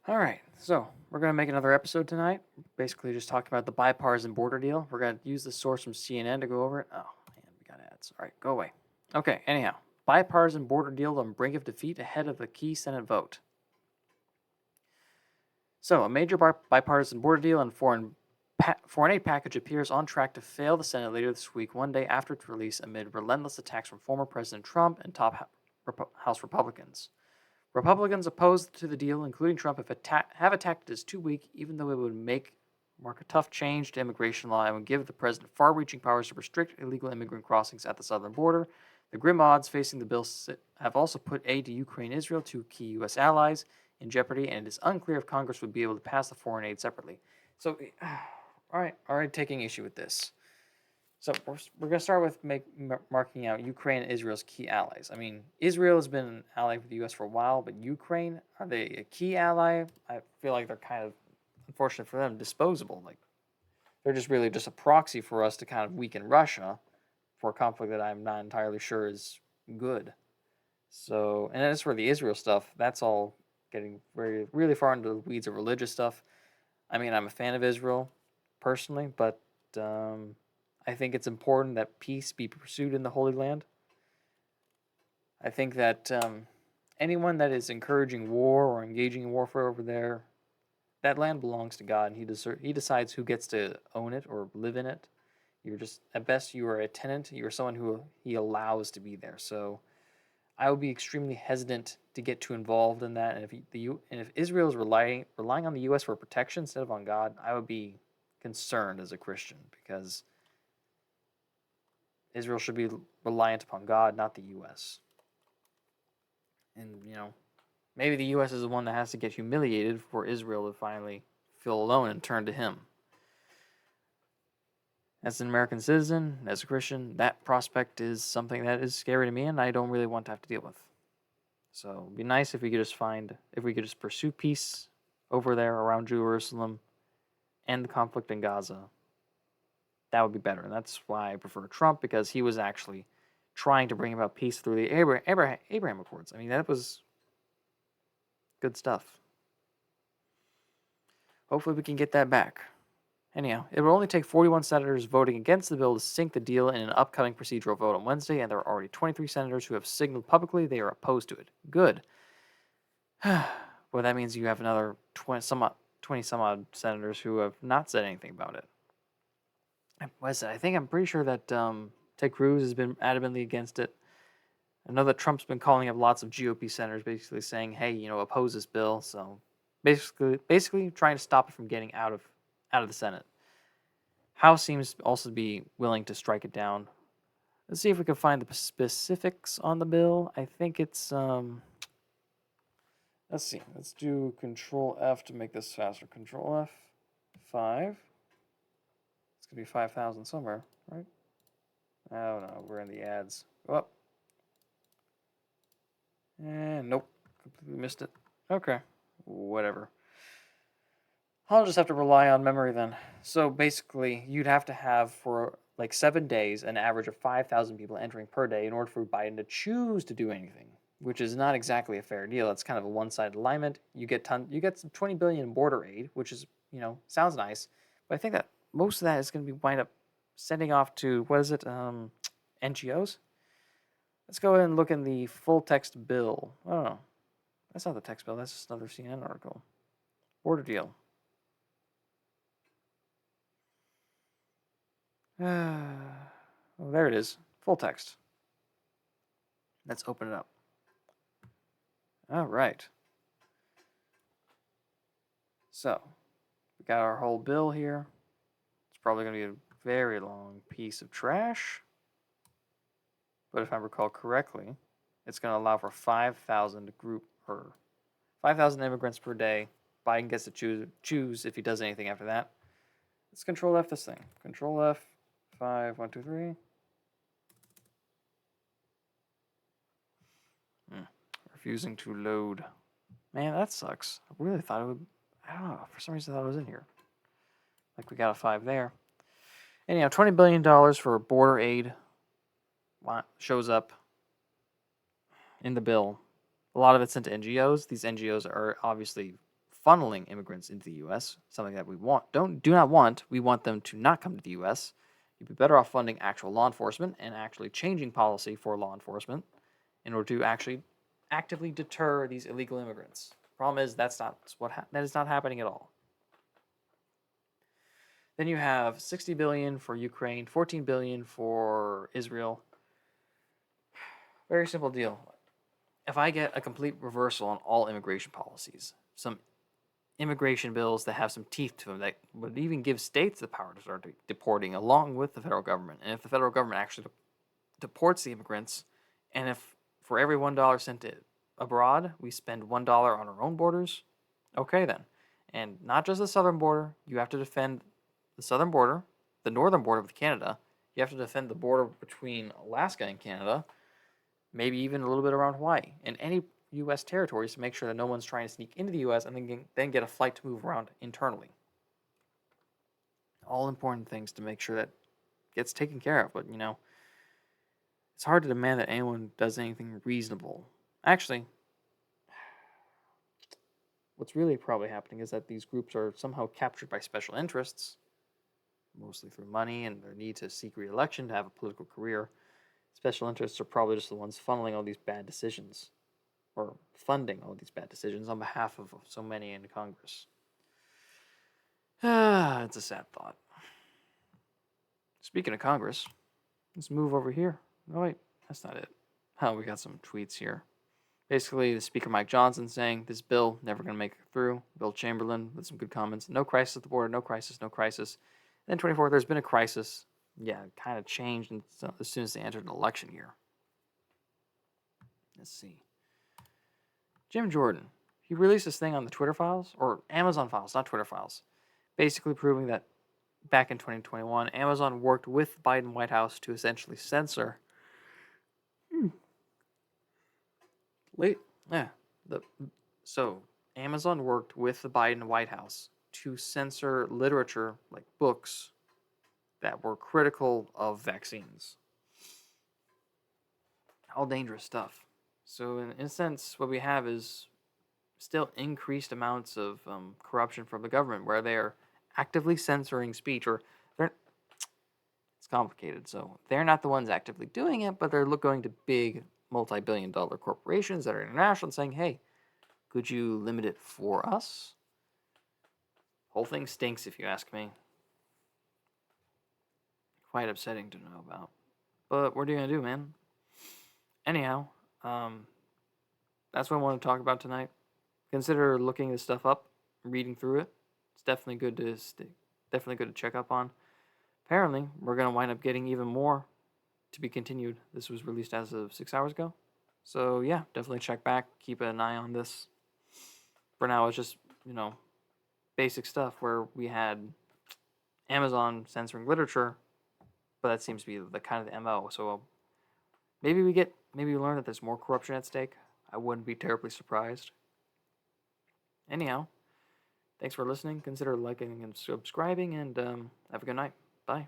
All right, so we're going to make another episode tonight. Basically, just talking about the bipartisan border deal. We're going to use the source from CNN to go over it. Oh, man, we got ads. All right, go away. Okay, anyhow, bipartisan border deal on the brink of defeat ahead of the key Senate vote. So, a major bipartisan border deal and foreign aid package appears on track to fail the Senate later this week, one day after its release amid relentless attacks from former President Trump and top House Republicans. Republicans opposed to the deal, including Trump, have attacked it as too weak, even though it would mark a tough change to immigration law and would give the president far-reaching powers to restrict illegal immigrant crossings at the southern border. The grim odds facing the bill have also put aid to Ukraine and Israel, two key U.S. allies, in jeopardy, and it is unclear if Congress would be able to pass the foreign aid separately. So, all right, taking issue with this. So we're going to start with marking out Ukraine and Israel's key allies. I mean, Israel has been an ally for the U.S. for a while, but Ukraine, are they a key ally? I feel like they're kind of, unfortunate for them, disposable. Like, they're just really just a proxy for us to kind of weaken Russia for a conflict that I'm not entirely sure is good. So, and as for the Israel stuff, that's all getting really far into the weeds of religious stuff. I mean, I'm a fan of Israel personally, but I think it's important that peace be pursued in the Holy Land. I think that anyone that is encouraging war or engaging in warfare over there, that land belongs to God, and He decides who gets to own it or live in it. You're just, at best, you are a tenant. You are someone who He allows to be there. So I would be extremely hesitant to get too involved in that. And if Israel is relying on the U.S. for protection instead of on God, I would be concerned as a Christian, because Israel should be reliant upon God, not the U.S. And, maybe the U.S. is the one that has to get humiliated for Israel to finally feel alone and turn to Him. As an American citizen, as a Christian, that prospect is something that is scary to me, and I don't really want to have to deal with. So it'd be nice if we could just pursue peace over there around Jerusalem, end the conflict in Gaza. That would be better, and that's why I prefer Trump, because he was actually trying to bring about peace through the Abraham Accords. I mean, that was good stuff. Hopefully we can get that back. Anyhow, it will only take 41 senators voting against the bill to sink the deal in an upcoming procedural vote on Wednesday, and there are already 23 senators who have signaled publicly they are opposed to it. Good. Well, that means you have another 20 some odd senators who have not said anything about it. What is it? I'm pretty sure that Ted Cruz has been adamantly against it. I know that Trump's been calling up lots of GOP senators, basically saying, "Hey, oppose this bill." So, basically, trying to stop it from getting out of the Senate. House seems also to be willing to strike it down. Let's see if we can find the specifics on the bill. I think it's Let's see. Let's do Control F to make this faster. Control F, 5. It's gonna be 5,000 somewhere, right? Oh no, we're in the ads. Go up. And nope, completely missed it. Okay, whatever. I'll just have to rely on memory then. So basically, you'd have to have for like 7 days an average of 5,000 people entering per day in order for Biden to choose to do anything, which is not exactly a fair deal. It's kind of a one-sided alignment. You get some $20 billion in border aid, which is, sounds nice, but I think that most of that is going to be wind up sending off to, what is it, NGOs? Let's go ahead and look in the full text bill. Oh, that's not the text bill. That's just another CNN article. Border deal. Oh, there it is. Full text. Let's open it up. All right. So, we got our whole bill here. It's probably going to be a very long piece of trash. But if I recall correctly, it's going to allow for 5,000 immigrants per day. Biden gets to choose if he does anything after that. Let's Control F this thing. Control F. 5, 1, 2, 3. Refusing to load. Man, that sucks. I really thought it would. I don't know. For some reason, I thought it was in here. Like we got a 5 there. Anyhow, $20 billion for border aid shows up in the bill. A lot of it's sent to NGOs. These NGOs are obviously funneling immigrants into the U.S., something that we do not want. We want them to not come to the U.S. You'd be better off funding actual law enforcement and actually changing policy for law enforcement in order to actually actively deter these illegal immigrants. Problem is that is not happening at all. Then you have 60 billion for Ukraine, 14 billion for Israel. Very simple deal. If I get a complete reversal on all immigration policies, some immigration bills that have some teeth to them that would even give states the power to start deporting along with the federal government. And if the federal government actually deports the immigrants, and if for every $1 sent abroad, we spend $1 on our own borders, okay then. And not just the southern border, you have to defend the southern border, the northern border with Canada, you have to defend the border between Alaska and Canada, maybe even a little bit around Hawaii, and any U.S. territories to make sure that no one's trying to sneak into the U.S. and then get a flight to move around internally. All important things to make sure that gets taken care of, but it's hard to demand that anyone does anything reasonable. Actually, what's really probably happening is that these groups are somehow captured by special interests, mostly through money and their need to seek re-election to have a political career. Special interests are probably just the ones funneling all these bad decisions, or funding all these bad decisions on behalf of so many in Congress. It's a sad thought. Speaking of Congress, let's move over here. Oh wait, that's not it. Oh, we got some tweets here. Basically, the Speaker Mike Johnson saying this bill never going to make it through. Bill Chamberlain with some good comments. No crisis at the border. No crisis. No crisis. And then 24, there's been a crisis. Yeah, it kind of changed as soon as they entered an election year. Let's see. Jim Jordan, he released this thing on the Twitter files, or Amazon files, not Twitter files, basically proving that back in 2021, Amazon worked with Biden White House to essentially censor. So Amazon worked with the Biden White House to censor literature, like books, that were critical of vaccines. All dangerous stuff. So in a sense, what we have is still increased amounts of corruption from the government, where they are actively censoring speech, or it's complicated. So they're not the ones actively doing it, but they're going to big multi-billion-dollar corporations that are international and saying, hey, could you limit it for us? Whole thing stinks, if you ask me. Quite upsetting to know about. But what are you going to do, man? Anyhow, that's what I want to talk about tonight. Consider looking this stuff up, reading through it. It's definitely good to check up on. Apparently, we're going to wind up getting even more to be continued. This was released as of 6 hours ago. So yeah, definitely check back. Keep an eye on this. For now, it's just, basic stuff where we had Amazon censoring literature, but that seems to be the kind of the MO. So maybe we learn that there's more corruption at stake. I wouldn't be terribly surprised. Anyhow, thanks for listening. Consider liking and subscribing, and have a good night. Bye.